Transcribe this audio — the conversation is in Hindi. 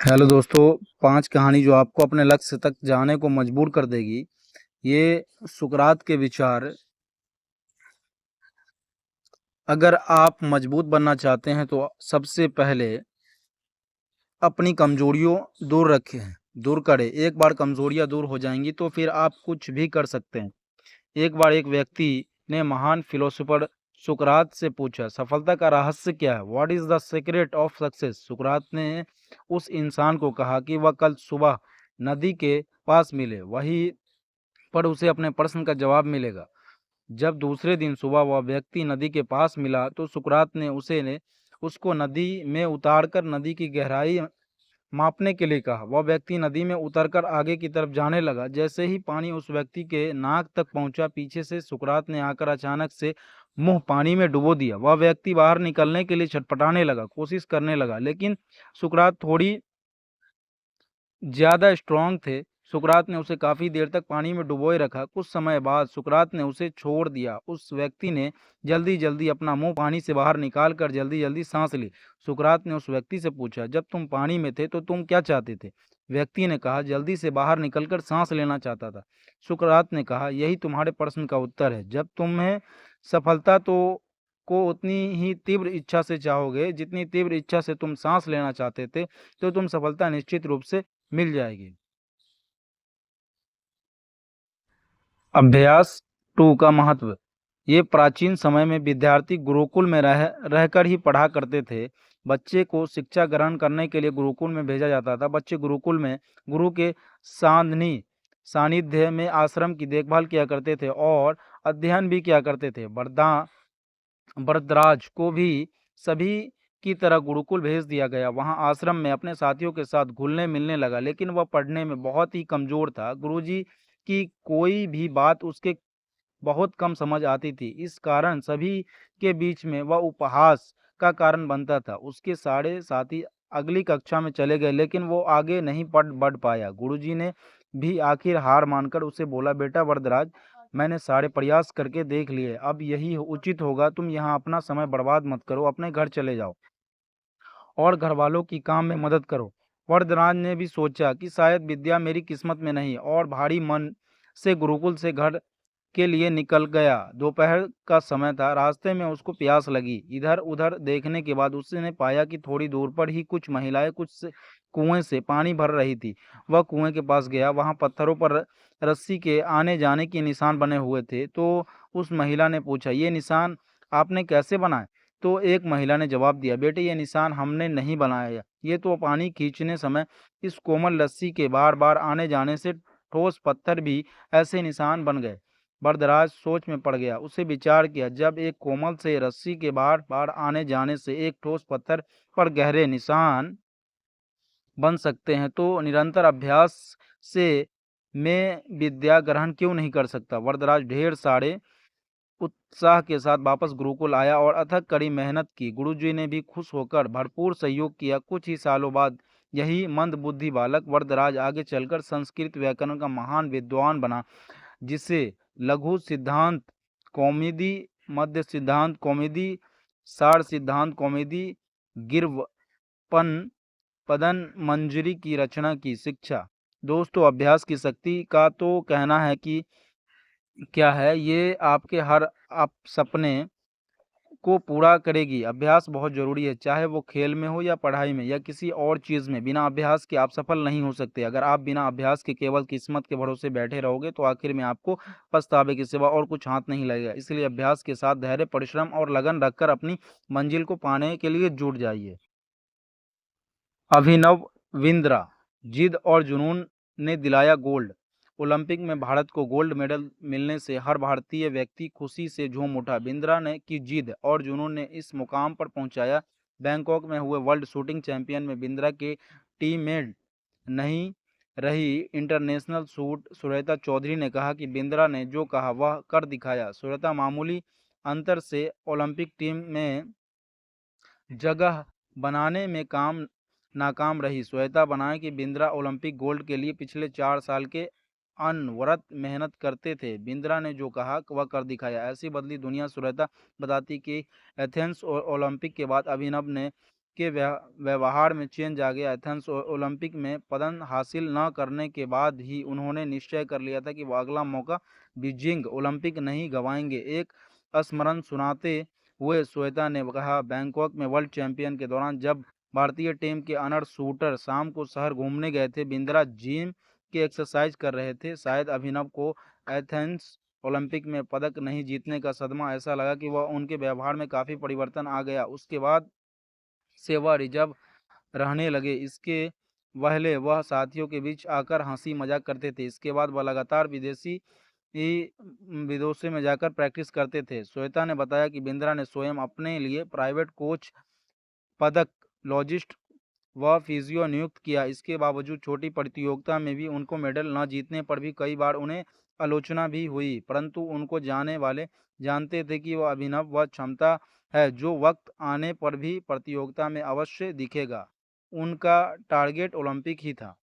हेलो दोस्तों। 5 कहानी जो आपको अपने लक्ष्य तक जाने को मजबूर कर देगी। ये सुकरात के विचार। अगर आप मजबूत बनना चाहते हैं तो सबसे पहले अपनी कमजोरियों दूर करें। एक बार कमजोरियां दूर हो जाएंगी तो फिर आप कुछ भी कर सकते हैं। एक बार एक व्यक्ति ने महान फिलोसोफर सुकरात से पूछा, सफलता का रहस्य क्या है? What is the secret of success? सुकरात ने उस इंसान को कहा कि वह कल सुबह नदी के पास मिले, वही पर उसे अपने प्रश्न का जवाब मिलेगा। जब दूसरे दिन सुबह वह व्यक्ति नदी के पास मिला तो सुकरात ने उसको नदी में उतारकर नदी की गहराई मापने के लिए कहा। वह व्यक्ति नदी में उतरकर आगे की तरफ जाने लगा। जैसे ही पानी उस व्यक्ति के नाक तक पहुंचा, पीछे से सुकरात ने आकर अचानक से मुंह पानी में डुबो दिया। वह व्यक्ति बाहर निकलने के लिए छटपटाने लगा, कोशिश करने लगा, लेकिन सुकरात थोड़ी ज्यादा स्ट्रांग थे। सुकरात ने उसे काफी देर तक पानी में डुबोए रखा। कुछ समय बाद सुकरात ने उसे छोड़ दिया। उस व्यक्ति ने जल्दी जल्दी अपना मुंह पानी से बाहर निकाल कर जल्दी जल्दी सांस ली। सुकरात ने उस व्यक्ति से पूछा, जब तुम पानी में थे तो तुम क्या चाहते थे? व्यक्ति ने कहा, जल्दी से बाहर निकलकर सांस लेना चाहता था। सुकरात ने कहा, यही तुम्हारे प्रश्न का उत्तर है। जब तुम्हें सफलता को उतनी ही तीव्र इच्छा से चाहोगे जितनी तीव्र इच्छा से तुम सांस लेना चाहते थे, तो तुम सफलता निश्चित रूप से मिल जाएगी। अभ्यास टू का महत्व। ये प्राचीन समय में विद्यार्थी गुरुकुल में रहकर ही पढ़ा करते थे। बच्चे को शिक्षा ग्रहण करने के लिए गुरुकुल में भेजा जाता था। बच्चे गुरुकुल में गुरु के सान्नी सानिध्य में आश्रम की देखभाल किया करते थे और अध्ययन भी किया करते थे। भरद्वाज को भी सभी की तरह गुरुकुल भेज दिया गया। वहां आश्रम में अपने साथियों के साथ घुलने मिलने लगा, लेकिन वह पढ़ने में बहुत ही कमजोर था। गुरुजी की कोई भी बात उसके बहुत कम समझ आती थी। इस कारण सभी के बीच में वह उपहास का कारण बनता था। उसके सारे साथी अगली कक्षा में चले गए, लेकिन वो आगे नहीं पढ़ बढ़ पाया। गुरुजी ने भी आखिर हार मानकर उसे बोला, बेटा वरदराज, मैंने सारे प्रयास करके देख लिए, अब यही उचित होगा। तुम यहाँ अपना समय बर्बाद मत करो, अपने घर चले जाओ और घर वालों की काम में मदद करो। वरदराज ने भी सोचा कि शायद विद्या मेरी किस्मत में नहीं, और भारी मन से गुरुकुल से घर के लिए निकल गया। दोपहर का समय था। रास्ते में उसको प्यास लगी। इधर उधर देखने के बाद उसने पाया कि थोड़ी दूर पर ही कुछ महिलाएं कुएं से पानी भर रही थी। वह कुएं के पास गया। वहां पत्थरों पर रस्सी के आने जाने के निशान बने हुए थे। तो उस महिला ने पूछा, ये निशान आपने कैसे बनाए? तो एक महिला ने जवाब दिया, बेटे, ये निशान हमने नहीं बनाया, ये तो पानी खींचने समय इस कोमल रस्सी के बार बार आने जाने से ठोस पत्थर भी ऐसे निशान बन गए। बरदराज सोच में पड़ गया। उसे विचार किया, जब एक कोमल से रस्सी के बार बार आने जाने से एक ठोस पत्थर पर गहरे निशान बन सकते हैं, तो निरंतर अभ्यास से मैं विद्या ग्रहण क्यों नहीं कर सकता? वरदराज ढेर सारे उत्साह के साथ वापस गुरुकुल आया और अथक कड़ी मेहनत की। गुरुजी ने भी खुश होकर भरपूर सहयोग किया। कुछ ही सालों बाद यही मंदबुद्धि बालक वरदराज आगे चलकर संस्कृत व्याकरण का महान विद्वान बना, जिसे लघु सिद्धांत कौमुदी, मध्य सिद्धांत कौमुदी, सार सिद्धांत कौमुदी, गिरवपन पदन मंजरी की रचना की। शिक्षा। दोस्तों, अभ्यास की शक्ति का तो कहना है कि क्या है, ये आपके हर आप सपने को पूरा करेगी। अभ्यास बहुत जरूरी है, चाहे वो खेल में हो या पढ़ाई में या किसी और चीज में। बिना अभ्यास के आप सफल नहीं हो सकते। अगर आप बिना अभ्यास के केवल किस्मत के भरोसे बैठे रहोगे तो आखिर में आपको पछतावे के सिवा और कुछ हाथ नहीं लगेगा। इसलिए अभ्यास के साथ धैर्य, परिश्रम और लगन रखकर अपनी मंजिल को पाने के लिए जुट जाइए। अभिनव बिंद्रा। जिद और जुनून ने दिलाया गोल्ड। ओलंपिक में भारत को गोल्ड मेडल मिलने से हर भारतीय व्यक्ति खुशी से झूम उठा। बिंद्रा ने की जिद और जुनून ने इस मुकाम पर पहुंचाया। बैंकॉक में हुए वर्ल्ड शूटिंग चैंपियन में बिंद्रा के टीममेट नहीं रही इंटरनेशनल शूट सुरेता चौधरी ने कहा कि बिंद्रा ने जो कहा वह कर दिखाया। सुरेता मामूली अंतर से ओलंपिक टीम में जगह बनाने में नाकाम रही। श्वेता बनाए कि बिंद्रा ओलंपिक गोल्ड के लिए पिछले 4 साल के अनवरत मेहनत करते थे। बिंद्रा ने जो कहा वह कर दिखाया। ऐसी बदली दुनिया। श्वेता बताती कि एथेंस और ओलंपिक के बाद अभिनव ने के व्यवहार में चेंज आ गया। एथेंस ओलंपिक में पदक हासिल न करने के बाद ही उन्होंने निश्चय कर लिया था कि वो अगला मौका बीजिंग ओलंपिक नहीं गंवाएंगे। एक स्मरण सुनाते हुए श्वेता ने कहा, बैंकॉक में वर्ल्ड चैंपियन के दौरान जब भारतीय टीम के अनर शूटर शाम को शहर घूमने गए थे, बिंद्रा जिम की एक्सरसाइज कर रहे थे। शायद अभिनव को एथेंस ओलंपिक में पदक नहीं जीतने का सदमा ऐसा लगा कि वह उनके व्यवहार में काफ़ी परिवर्तन आ गया। उसके बाद से वह रिजर्व रहने लगे। इसके पहले वह साथियों के बीच आकर हंसी मजाक करते थे। इसके बाद वह लगातार विदेशों में जाकर प्रैक्टिस करते थे। श्वेता ने बताया कि बिंद्रा ने स्वयं अपने लिए प्राइवेट कोच, पदक लॉजिस्ट व फिजियो नियुक्त किया। इसके बावजूद छोटी प्रतियोगिता में भी उनको मेडल न जीतने पर भी कई बार उन्हें आलोचना भी हुई, परंतु उनको जाने वाले जानते थे कि वह अभिनव वह क्षमता है जो वक्त आने पर भी प्रतियोगिता में अवश्य दिखेगा। उनका टारगेट ओलंपिक ही था।